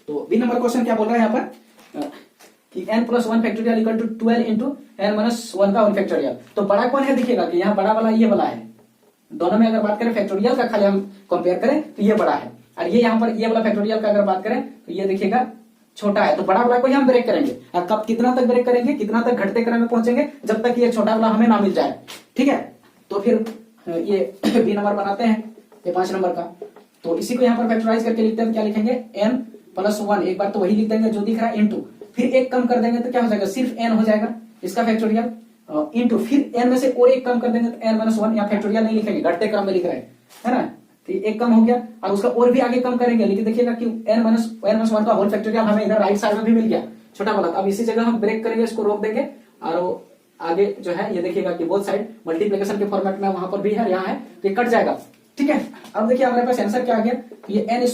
तो बी नंबर क्वेश्चन क्या बोल रहा है यहाँ पर कि n plus 1 factorial equal to 12 into n minus 1 का 1 फैक्टोरियल। तो बड़ा कौन है, देखिएगा कि यहाँ बड़ा वाला ये वाला है, दोनों में अगर बात करें फैक्टोरियल का खाली हम कंपेयर करें तो ये बड़ा है, और ये यहाँ पर ये वाला फैक्टोरियल का अगर बात करें तो ये देखिएगा छोटा है, तो बड़ा वाला को ही हम ब्रेक करेंगे। और कब कितना तक ब्रेक करेंगे, कितना तक घटते क्रम में पहुंचेंगे, जब तक ये छोटा वाला हमें ना मिल जाए। ठीक है, तो फिर ये बी नंबर बनाते हैं, ये 5 नंबर का। तो इसी को यहाँ पर फैक्टराइज करके लिखते हैं, क्या लिखेंगे n + 1, एक बार तो वही लिख देंगे जो दिख रहा है, इंटू फिर एक कम कर देंगे तो क्या हो जाएगा, सिर्फ n हो जाएगा इसका फैक्टोरियल, इंटू फिर n में से और एक कम कर देंगे तो n - 1, या फैक्टोरियल नहीं लिखेंगे, घटते क्रम में लिख रहे हैं, है ना। तो एक कम हो गया और उसका और भी आगे कम करेंगे, लेकिन देखिएगा कि n - 1 का होल फैक्टोरियल हमें इधर राइट साइड में भी मिल गया छोटा वाला। अब इसी जगह हम ब्रेक करेंगे, इसको रोक देंगे और वो आगे जो है ये देखिएगा कि बोथ साइड मल्टीप्लिकेशन के फॉर्मेट में वहां पर भी है, यहाँ है, तो ये कट जाएगा। ठीक है, अब देखिए हमारे पास आंसर क्या आ गया, ये n² +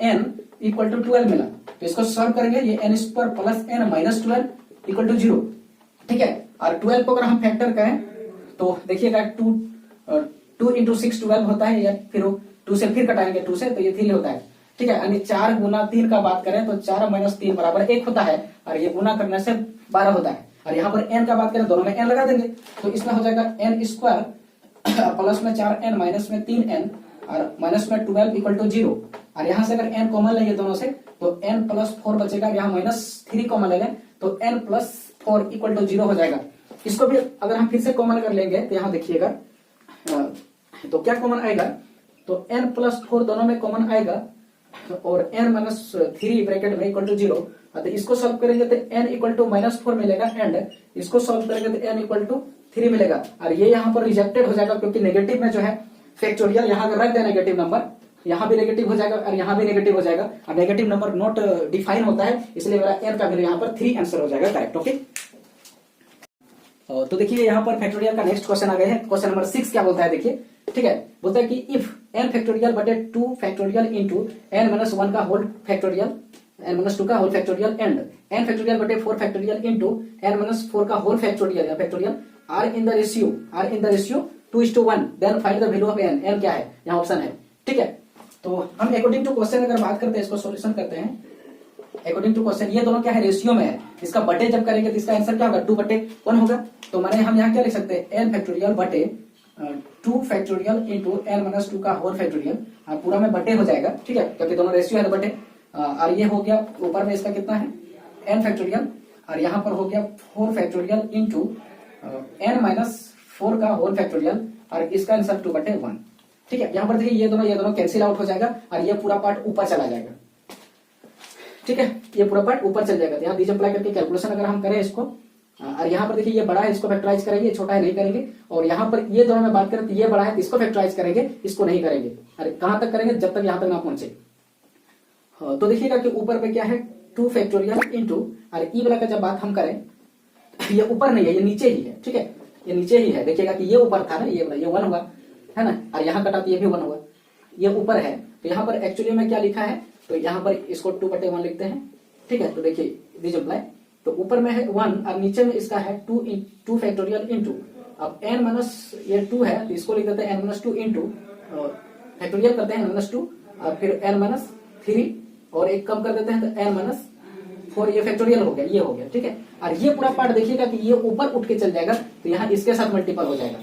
n = 12 मिला। तो इसको सॉल्व करेंगे, ये n² + n - 12 = 0। ठीक है, और 12 को अगर हम फैक्टर करें तो देखिएगा 2 × 6 12 होता है, या फिर 2 से फिर कटाएंगे 2 से, तो ये 3 होता है। ठीक है, यानी 4 × 3 का बात करें तो 4 - 3 = 1 होता है, और ये गुना करने से 12 होता है। और यहाँ पर n का बात करें, दोनों में n लगा देंगे, तो इसमें हो जाएगा n² प्लस में 4n माइनस में 3n और माइनस में 12 = 0। और यहाँ से अगर n कॉमन लेंगे दोनों से तो n + 4 बचेगा, यहाँ -3 कॉमन ले लें तो n + 4 = 0 हो जाएगा। इसको भी अगर हम फिर से कॉमन कर लेंगे तो यहाँ देखिएगा तो क्या कॉमन आएगा, तो n + 4 दोनों में कॉमन आएगा और n - 3 ब्रैकेट में = 0। तो इसको सॉल्व करेंगे तो n = -4 मिलेगा, एंड इसको सॉल्व करेंगे तो n = 3 मिलेगा। और ये यहाँ पर रिजेक्टेड हो जाएगा, क्योंकि नेगेटिव में जो है फैक्टोरियल यहाँ अगर रख दे नेगेटिव नंबर, यहाँ भी नेगेटिव हो जाएगा और यहाँ भी नेगेटिव हो जाएगा, और नेगेटिव नंबर नॉट डिफाइन होता है, इसलिए मेरा n का वैल्यू यहाँ पर 3 आंसर हो जाएगा करेक्ट। ओके, तो देखिए यहाँ पर फैक्टोरियल का नेक्स्ट क्वेश्चन आ गया है, क्वेश्चन नंबर 6 क्या बोलता है देखिए। ठीक है, बोलता है कि इफ n फैक्टोरियल बटे 2 फैक्टोरियल इंटू n - 1 का होल फैक्टोरियल, n - 2 का whole factorial, and n factorial बटे 4 फैक्टोरियल इंटू n - 4 का होल फैक्टोरियल या factorial are in the ratio 2:1, then find the value of n। n क्या है, यहाँ option है। ठीक है, तो हम अकॉर्डिंग टू क्वेश्चन अगर बात करते हैं, इसको सॉल्यूशन करते हैं अकॉर्डिंग टू क्वेश्चन। ये दोनों क्या है, रेशियो में है, इसका बटे जब करेंगे तो इसका आंसर क्या होगा, 2/1 होगा। तो माने हम यहाँ क्या लिख सकते हैं, n फैक्टोरियल बटे 2 फैक्टोरियल इंटू n - 2 का होल फैक्टोरियल, पूरा में बटे हो जाएगा। ठीक है, क्योंकि दोनों रेशियो है तो बटे, और ये हो गया ऊपर में इसका कितना है n फैक्टोरियल, और यहाँ पर हो गया 4 फैक्टोरियल इंटू n - 4 का होल फैक्टोरियल, और इसका आंसर 2/1। ठीक है, यहाँ पर देखिए ये दोनों कैंसिल आउट हो जाएगा और ये पूरा पार्ट ऊपर चला जाएगा। ठीक है, ये पूरा पार्ट ऊपर चल जाएगा। तो यहाँ बीज अप्लाई करके कैलकुलेशन अगर हम करें इसको, और यहाँ पर देखिए ये बड़ा है, इसको फैक्टराइज करेंगे, ये छोटा है नहीं करेंगे। और यहाँ पर ये दोनों में बात करें तो ये बड़ा है तो इसको फैक्टराइज करेंगे, इसको नहीं करेंगे। अरे कहां तक करेंगे, जब तक यहाँ तक ना पहुंचे। तो देखिएगा कि ऊपर पे क्या है 2 फैक्टोरियल इंटू, और ई वाला का जब बात हम करें ये ऊपर नहीं है, ये नीचे ही है। ठीक है, ये नीचे ही है, देखिएगा कि ये ऊपर था ना, ये 1 हुआ है ना, और यहाँ कटा तो ये भी 1 हुआ, ये ऊपर है। तो यहाँ पर एक्चुअली में क्या लिखा है, तो यहाँ पर इसको 2/1 लिखते हैं। ठीक है, तो देखिए दिस अप्लाई, तो ऊपर में है 1 और नीचे में इसका है 2 फैक्टोरियल इंटू, अब n - ये 2 है तो इसको लिख देते हैं n - 2 इंटू फैक्टोरियल करते हैं n - 2 और फिर n - 3 और एक कम कर देते हैं तो n - 4, ये फैक्टोरियल हो गया, ये हो गया। ठीक है, और ये पूरा पार्ट देखिएगा कि ये ऊपर उठ के चल जाएगा, तो यहाँ इसके साथ मल्टीपल हो जाएगा।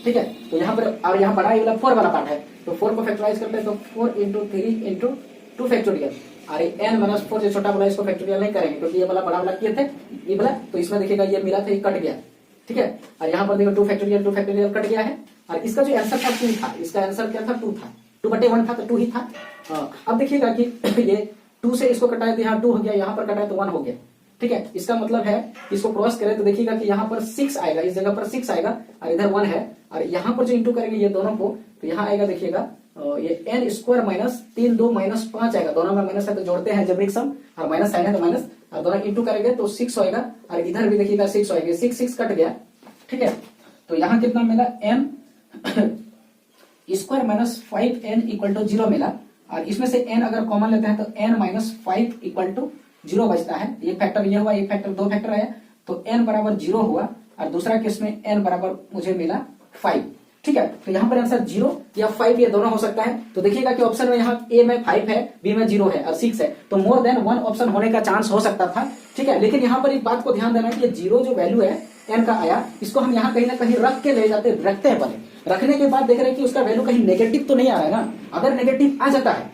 ठीक है, तो यहाँ पर और यहाँ बड़ा वाला 4 वाला पार्ट है, तो 4 को फैक्टराइज करते हैं तो 4 × 3 × 2 फैक्टोरियल, और n - 4 जो छोटा वाला इसको फैक्टोरियल नहीं करेंगे क्योंकि ये वाला बड़ा वाला किए थे, ये वाला, तो इसमें देखिएगा ये मिला था, ये कट गया। ठीक है, और यहाँ पर देखो 2 फैक्टोरियल कट गया है, और इसका जो आंसर था 2 था, इसका आंसर क्या था 2 था, 2/1 था तो 2 ही था। अब देखिएगा कि ये 2 से इसको कटाए तो यहाँ 2 हो गया, यहाँ पर कटाए तो 1 हो गया। ठीक है, इसका मतलब है इसको क्रॉस करें तो देखिएगा कि यहाँ पर 6 आएगा, इस जगह पर 6 आएगा और इधर 1 है, और यहाँ पर जो इंटू करेंगे ये दोनों को तो यहाँ आएगा देखिएगा ये n² - 3 2 - 5 आएगा, दोनों में माइनस है तो जोड़ते हैं जब सम, और माइनस साइन है तो माइनस, और दोनों इंटू करेंगे तो 6 होएगा, और इधर भी देखिएगा 6 होएगा, 6 कट गया। ठीक है, तो यहाँ कितना मिला n² - 5n = 0 मिला, और इसमें से n अगर कॉमन लेते हैं तो n - 5 = 0 बचता है। एक फैक्टर ये हुआ, एक फैक्टर 2 फैक्टर आया तो n = 0 हुआ, और दूसरा केस में n = मुझे मिला 5। ठीक है, तो यहाँ पर आंसर 0 या 5 ये दोनों हो सकता है। तो देखिएगा कि ऑप्शन में यहाँ ए में 5 है, बी में 0 है और 6 है, तो मोर देन 1 ऑप्शन होने का चांस हो सकता था। ठीक है, लेकिन यहाँ पर एक बात को ध्यान देना है कि ये 0 जो वैल्यू है n का आया, इसको हम यहाँ कहीं ना कहीं रख के ले जाते, रखते हैं पहले, रखने के बाद देख रहे हैं कि उसका वैल्यू कहीं नेगेटिव तो नहीं आ रहा है ना। अगर नेगेटिव आ जाता है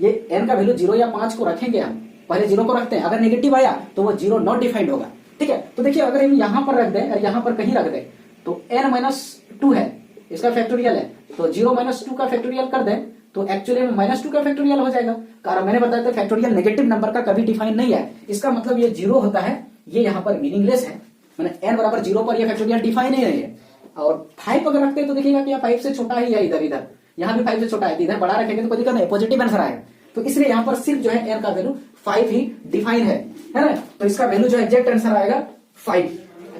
ये n का वैल्यू 0 या 5 को रखेंगे, हम पहले 0 को रखते हैं, अगर नेगेटिव आया तो वो 0 नॉट डिफाइंड होगा, ठीक है। तो देखिए अगर हम यहाँ पर रख दें और यहाँ पर कहीं रख दें तो n-2 है, इसका फैक्टोरियल है, तो 0-2 का फैक्टोरियल कर दें तो एक्चुअली में -2 का फैक्टोरियल हो जाएगा। कारण मैंने बताया था फैक्टोरियल नेगेटिव नंबर का कभी डिफाइन नहीं है, इसका मतलब ये 0 होता है, ये यहाँ पर मीनिंगलेस है, मैंने n बराबर 0 पर ये फैक्टोरियल डिफाइन ही नहीं है। और 5 अगर रखते हैं तो देखिएगा कि 5 से छोटा ही है, इधर यहाँ भी 5 से छोटा है, इधर बड़ा रखेंगे तो कोई दिक्कत नहीं, पॉजिटिव आंसर आएगा। तो इसलिए यहाँ पर सिर्फ जो है n का वैल्यू 5 ही डिफाइन है ना, तो इसका वैल्यू जो एग्जैक्ट आंसर आएगा 5।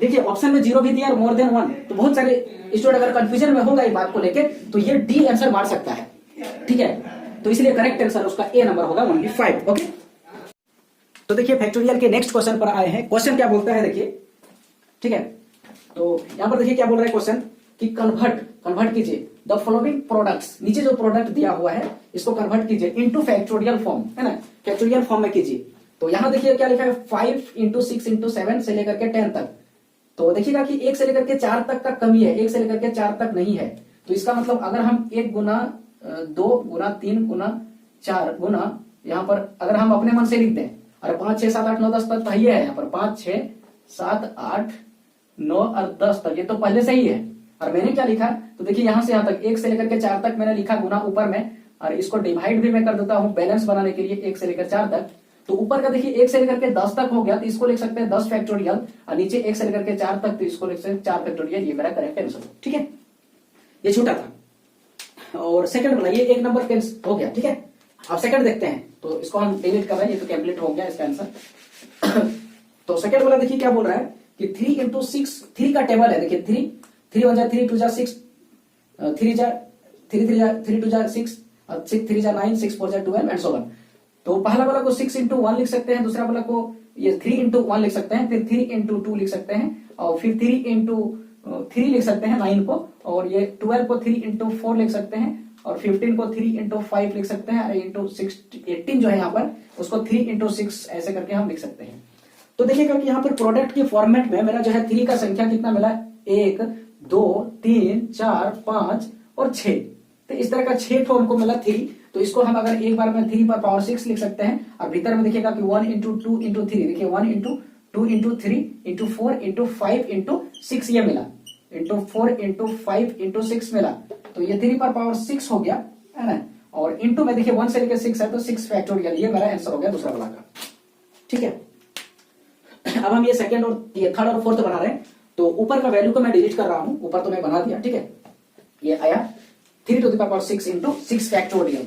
देखिए ऑप्शन में 0 भी दिया और मोर देन 1, तो बहुत सारे स्टूडेंट अगर कंफ्यूजन में होगा इस बात को लेके तो ये डी आंसर मार सकता है, ठीक है। तो इसलिए करेक्ट आंसर उसका ए नंबर होगा, ओनली 5। ओके, तो देखिए फैक्टोरियल के नेक्स्ट क्वेश्चन पर आए हैं। क्वेश्चन क्या बोलता है देखिए, ठीक है। तो यहां पर देखिए क्या बोल रहा है क्वेश्चन कि कन्वर्ट कीजिए द फॉलोइंग प्रोडक्ट्स, नीचे जो प्रोडक्ट दिया हुआ है इसको कन्वर्ट कीजिए इनटू फैक्टोरियल फॉर्म, है ना, फैक्टोरियल फॉर्म में कीजिए। तो यहां देखिए क्या लिखा है 5 × 6 × 7 से लेकर के 10 तक। तो देखिएगा कि 1 से लेकर के 4 तक का कमी है, 1 से लेकर के 4 तक नहीं है। तो इसका मतलब अगर हम 1 गुना 2 गुना 3 गुना 4 गुना यहाँ पर अगर हम अपने मन से लिख दें, अरे 5 6 7 8 9 10 तक तो ये है, यहाँ पर 5 6 7 8 9 और 10 तक, ये तो पहले से ही है। और मैंने क्या लिखा, तो देखिए यहाँ से यहाँ तक 1 से लेकर के 4 तक मैंने लिखा गुना ऊपर में, और इसको डिवाइड भी मैं कर देता हूँ बैलेंस बनाने के लिए 1 से लेकर 4 तक। तो ऊपर का देखिए 1 से लेकर के 10 तक हो गया, तो इसको लिख सकते हैं 10 फैक्टोरियल, और नीचे 1 से लेकर के 4 तक, तो इसको लिख सकते हैं 4 फैक्टोरियल। ये मेरा करेक्ट आंसर, ठीक है। ये छोटा था। और सेकंड वाला ये 1 नंबर हो गया, ठीक है। अब सेकंड देखते हैं, तो इसको हम डिलीट कर रहे हैं, ये तो कंप्लीट हो गया इसका आंसर। तो सेकंड वाला देखिए क्या बोल रहा है कि 3 × 6, 3 का टेबल है, देखिए 3 1 जा 3 2 जा 6 3 जा 3 3 जा 3 2 जा 6 और 6 3 जा 9 6 4 जा 12 एंड सो ऑन। तो पहला वाला को 6 × 1 लिख सकते हैं, दूसरा वाला को ये 3 × 1 लिख सकते हैं, फिर 3 × 2 लिख सकते हैं, और फिर 3 × 3 लिख सकते हैं 9 को, और ये 12 को 3 × 4 लिख सकते हैं, और 15 को 3 × 5 लिख सकते हैं, और इंटू 18 जो है यहाँ पर उसको 3 × 6 ऐसे करके हम लिख सकते हैं। तो देखिएगा कि यहाँ पर प्रोडक्ट के फॉर्मेट में मेरा जो है 3 का संख्या कितना मिला, 1 2 3 4 5 और 6, तो इस तरह का 6 ठो हमको मिला 3। तो इसको हम अगर एक बार में 3 पर पावर 6 लिख सकते हैं, और भीतर में देखिएगा कि 1 × 2 × 3, देखिए 1 × 2 × 3 × 4 × 5 × 6 ये मिला, इंटू 4 × 5 × 6 मिला, तो ये 3 पर पावर 6 हो गया, है ना। और इंटू में देखिए 1 से लेकर 6 है, तो 6 फैक्टोरियल, ये मेरा आंसर हो गया दूसरा वाला का, ठीक है। अब हम ये सेकंड और ये थर्ड और फोर्थ बना रहे हैं। तो ऊपर का वैल्यू को मैं डिलीट कर रहा हूं, ऊपर तो मैं बना दिया, ठीक है। ये आया 3 to the power 6 × 6 फैक्टोरियल।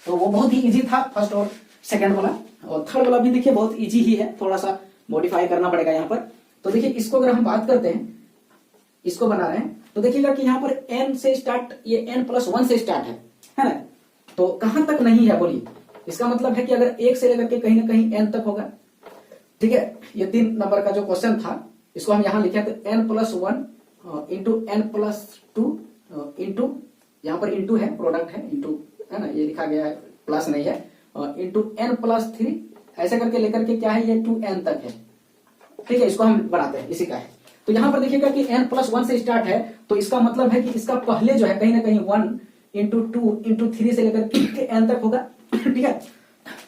तो वो बहुत ही इजी था फर्स्ट और सेकंड वाला, और थर्ड वाला भी देखिए बहुत इजी ही है, थोड़ा सा मॉडिफाई करना पड़ेगा यहाँ पर। तो देखिए इसको अगर हम बात करते हैं, इसको बना रहे हैं, तो देखिएगा कि यहाँ पर n से स्टार्ट, ये n+1 से स्टार्ट है ना। तो कहां तक नहीं है बोलिए, इसका मतलब है कि अगर 1 से लेकर के कहीं ना कहीं n तक होगा, ठीक है। ये 3 नंबर का जो क्वेश्चन था इसको हम यहां लिखे थे n+1 इंटू n+2 इंटू, यहाँ पर इंटू है, प्रोडक्ट है, इंटू है ना, ये लिखा गया है, प्लस नहीं है, इंटू n+3 ऐसे करके लेकर के क्या है ये 2n तक है, ठीक है। इसको हम बढ़ाते हैं, इसी का है। तो यहाँ पर देखिएगा कि n+1 से स्टार्ट है, तो इसका मतलब है कि इसका पहले जो है कहीं ना कहीं 1 × 2 × 3 से लेकर के n तक होगा, ठीक है।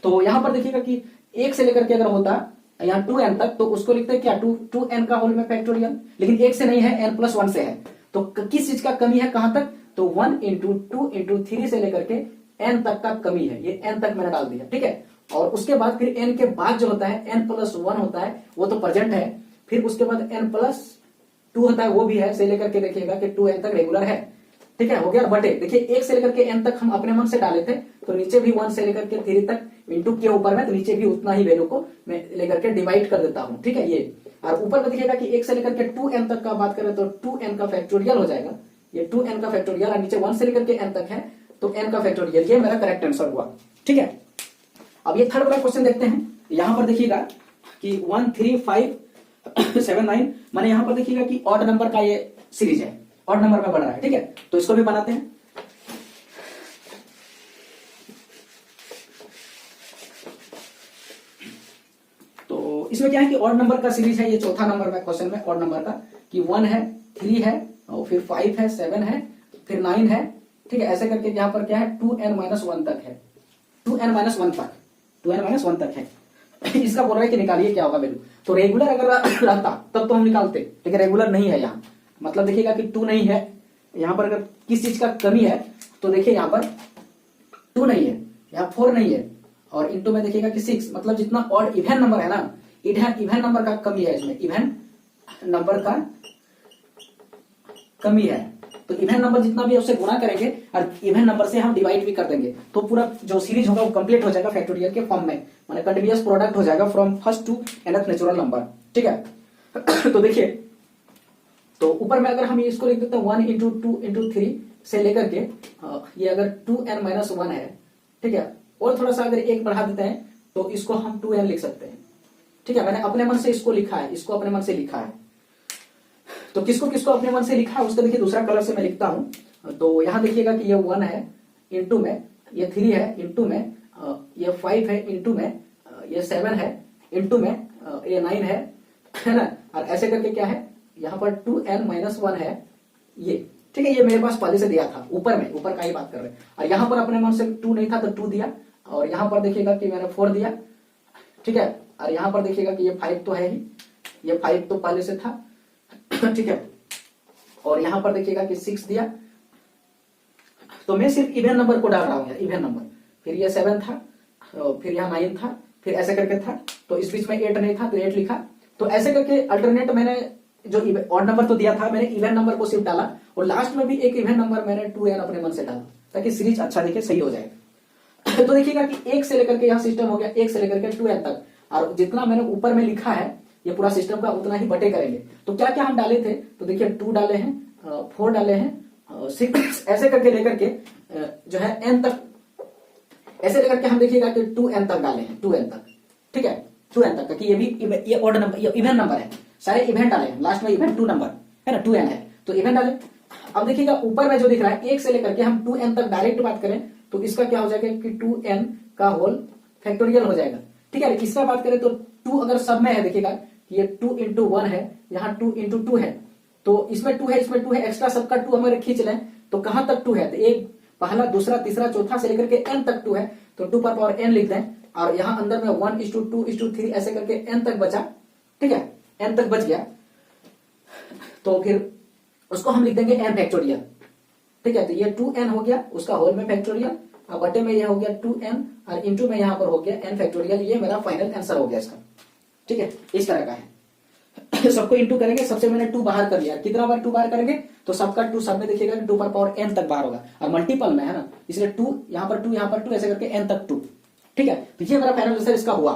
तो यहाँ पर देखिएगा कि 1 से लेकर के अगर होता यहाँ 2n तक, तो उसको लिखते हैं क्या 2n का होल में फैक्टोरियल, लेकिन 1 से नहीं है, n+1 से है। तो किस चीज का कमी है, कहां तक, तो 1 × 2 × 3 से लेकर के n तक का कमी है, ये n तक मैंने डाल दिया, ठीक है। और उसके बाद फिर n के बाद जो होता है n+1 होता है, वो तो प्रेजेंट है। फिर उसके बाद n+2 होता है, वो भी है, से लेकर के देखिएगा कि 2n तक रेगुलर है, ठीक है, हो गया। बटे देखिए 1 से लेकर के n तक हम अपने मन से डाले थे, तो नीचे भी 1 से लेकर के 3 तक इंटू के ऊपर में, तो नीचे भी उतना ही वैल्यू को मैं लेकर के डिवाइड कर देता हूं, ठीक है। ये और ऊपर में देखिएगा कि 1 से लेकर के 2n तक का बात करें तो 2n का फैक्टोरियल हो जाएगा, ये 2n का फैक्टोरियल, और नीचे 1 से लेकर के n तक है तो n का फैक्टोरियल, ये मेरा करेक्ट आंसर हुआ, ठीक है। अब ये थर्ड वाला क्वेश्चन देखते हैं। यहां पर देखिएगा कि 1 3 5 7 9, माने यहां पर देखिएगा कि ऑड नंबर का ये सीरीज है, ऑड नंबर में बढ़ रहा है, ठीक है। तो इसको भी बनाते हैं। तो इसमें क्या है कि ऑड नंबर का सीरीज है, ये चौथा नंबर में क्वेश्चन में ऑड नंबर का, कि 1 है, 3 है, और फिर 5 है, 7 है, फिर 9 है, ठीक है, ऐसे करके यहाँ पर क्या है 2n-1 तक है, 2n-1 तक है। इसका बोल रहा है कि निकालिए क्या होगा वैल्यू। तो रेगुलर अगर रहता तब तो हम निकालते, लेकिन रेगुलर नहीं है यहाँ, मतलब देखिएगा कि 2 नहीं है यहाँ पर। अगर किस चीज का कमी है तो देखिए यहाँ पर 2 नहीं है, यहाँ 4 नहीं है, और इंटू में देखिएगा कि 6, मतलब जितना ऑड इवन नंबर है ना, इवन नंबर का कमी है इसमें, इवन नंबर का कमी है। तो इवन नंबर जितना भी है उससे गुणा करेंगे और इवन नंबर से हम डिवाइड भी कर देंगे, तो पूरा जो सीरीज होगा वो कंप्लीट हो जाएगा फैक्टोरियल के फॉर्म में, माने कंटिन्यूअस प्रोडक्ट हो जाएगा from first to nth natural number. ठीक है तो देखिए, तो ऊपर में अगर हम इसको लिख देते हैं 1 इंटू 2 इंटू 3 से लेकर के ये अगर 2n-1 है, ठीक है, और थोड़ा सा अगर एक बढ़ा देते हैं तो इसको हम 2n लिख सकते हैं। ठीक है, मैंने अपने मन से इसको लिखा है, इसको अपने मन से लिखा है। तो किसको किसको अपने मन से लिखा है उसका देखिए दूसरा कलर से मैं लिखता हूं। तो यहां देखिएगा कि ये 1 है इंटू में, ये 3 है इंटू में, ये 5 है इंटू में, ये 7 है इंटू में, ये 9 है ना, और ऐसे करके क्या है यहाँ पर 2n-1 है ये। ठीक है, ये मेरे पास पहले से दिया था, ऊपर में, ऊपर का ही बात कर रहे हैं। और यहाँ पर अपने मन से 2 नहीं था तो 2 दिया, और यहाँ पर देखिएगा कि मैंने 4 दिया। ठीक है, और यहाँ पर देखिएगा कि ये 5 तो है ही, ये 5 तो पहले से था। ठीक है, और यहां पर देखिएगा कि 6 दिया। तो मैं सिर्फ इवन नंबर को डाल रहा हूं, इवन नंबर। फिर ये 7 था, फिर यहाँ 9 था, फिर ऐसे करके था, तो इस बीच में 8 नहीं था तो 8 लिखा। तो ऐसे करके अल्टरनेट मैंने जो ऑड नंबर तो दिया था, मैंने इवन नंबर को सिर्फ डाला, और लास्ट में भी एक इवन नंबर मैंने 2n अपने मन से डाला, ताकि सीरीज अच्छा दिखे, सही हो जाए। तो देखिएगा कि 1 से लेकर के यहाँ सिस्टम हो गया 1 से लेकर के 2n तक, और जितना मैंने ऊपर में लिखा है ये पूरा सिस्टम का उतना ही बटे करेंगे। तो क्या क्या हम डाले थे, तो देखिए 2 डाले हैं, 4 डाले हैं, 6 ऐसे करके लेकर के जो है n तक, ऐसे लेकर के हम देखिएगा कि 2n तक डाले हैं, 2n तक। ठीक है, 2n तक, कि ये भी ये ऑड नंबर, ये इवन नंबर है, सारे इवेंट डाले हैं, लास्ट में इवेंट 2 नंबर है ना, 2n है तो इवेंट डाले। अब देखिएगा ऊपर में जो दिख रहा है 1 से लेकर के हम 2n तक डायरेक्ट बात करें तो इसका क्या हो जाएगा कि 2n का होल फैक्टोरियल हो जाएगा। ठीक है, इसका बात करें तो 2 अगर सब में है, देखिएगा ये 2 इंटू 1 है, यहाँ 2 इंटू 2 है, तो इसमें 2 है, इसमें 2 है, एक्स्ट्रा सबका 2 हमारे खींच लें तो कहां तक 2 है, तो एक पहला दूसरा तीसरा चौथा से लेकर के n तक 2 है, तो 2 पर पावर n लिख दें, और यहाँ अंदर में 1:2:3 ऐसे करके n तक बचा। ठीक है, n तक बच गया, तो फिर उसको हम लिख देंगे n फैक्टोरियल। ठीक है, तो ये 2n हो गया, उसका होल में फैक्टोरियल, और बटे में ये हो गया 2n, और इंटू में यहाँ पर हो गया n फैक्टोरियल। ये मेरा फाइनल आंसर हो गया इसका। ठीक है, इस तरह का है। सबको इंटू करेंगे, सबसे मैंने 2 बाहर कर लिया, कितना बार 2 बाहर करेंगे तो सबका 2 सब में देखिएगा कि 2 पर पावर n तक बाहर होगा, और मल्टीपल में है ना, इसलिए 2 यहाँ पर 2 यहाँ पर 2 ऐसे करके n तक 2। ठीक है, तो ये मेरा फाइनल आंसर इसका हुआ।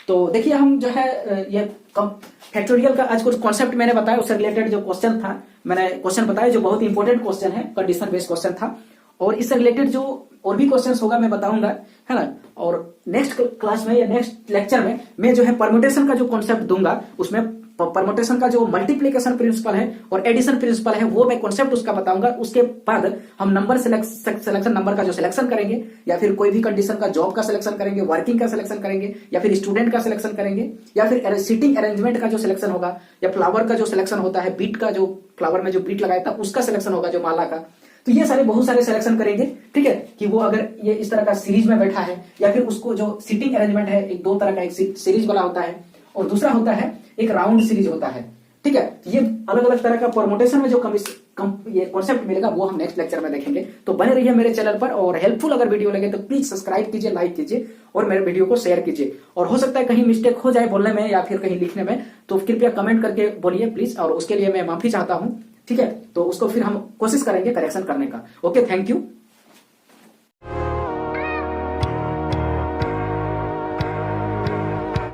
तो देखिए हम जो है ये फैक्टोरियल का आज कुछ कॉन्सेप्ट मैंने बताया, उससे रिलेटेड जो क्वेश्चन था मैंने क्वेश्चन बताया, जो बहुत इंपॉर्टेंट क्वेश्चन है, कंडीशन बेस्ड क्वेश्चन था, और इससे रिलेटेड जो और भी क्वेश्चंस होगा मैं बताऊंगा, है ना। और नेक्स्ट क्लास में या नेक्स्ट लेक्चर में मैं जो है परम्यूटेशन का जो कॉन्सेप्ट दूंगा, उसमें परम्यूटेशन का जो मल्टीप्लिकेशन प्रिंसिपल है और एडिशन प्रिंसिपल है वो मैं कॉन्सेप्ट उसका बताऊंगा। उसके बाद हम नंबर सिलेक्शन नंबर का जो सिलेक्शन करेंगे, या फिर कोई भी कंडीशन का जॉब का सिलेक्शन करेंगे, वर्किंग का सिलेक्शन करेंगे, या फिर स्टूडेंट का सिलेक्शन करेंगे, या फिर सीटिंग अरेंजमेंट का जो सिलेक्शन होगा, या फ्लावर का जो सिलेक्शन होता है, बीट का जो फ्लावर में जो बीट लगाया था उसका सिलेक्शन होगा, जो माला का। तो ये सारे बहुत सारे सिलेक्शन करेंगे। ठीक है, कि वो अगर ये इस तरह का सीरीज में बैठा है, या फिर उसको जो सीटिंग अरेंजमेंट है, एक 2 तरह का, एक सीरीज वाला होता है और दूसरा होता है एक राउंड सीरीज होता है। ठीक है, ये अलग अलग तरह का परम्यूटेशन में जो ये कॉन्सेप्ट मिलेगा वो हम नेक्स्ट लेक्चर में देखेंगे। तो बने रहिए मेरे चैनल पर, और हेल्पफुल अगर वीडियो लगे तो प्लीज सब्सक्राइब कीजिए, लाइक कीजिए, और मेरे वीडियो को शेयर कीजिए। और हो सकता है कहीं मिस्टेक हो जाए बोलने में या फिर कहीं लिखने में, तो कृपया कमेंट करके बोलिए प्लीज, और उसके लिए मैं माफी चाहता हूं। ठीक है, तो उसको फिर हम कोशिश करेंगे करेक्शन करने का। Okay, thank you.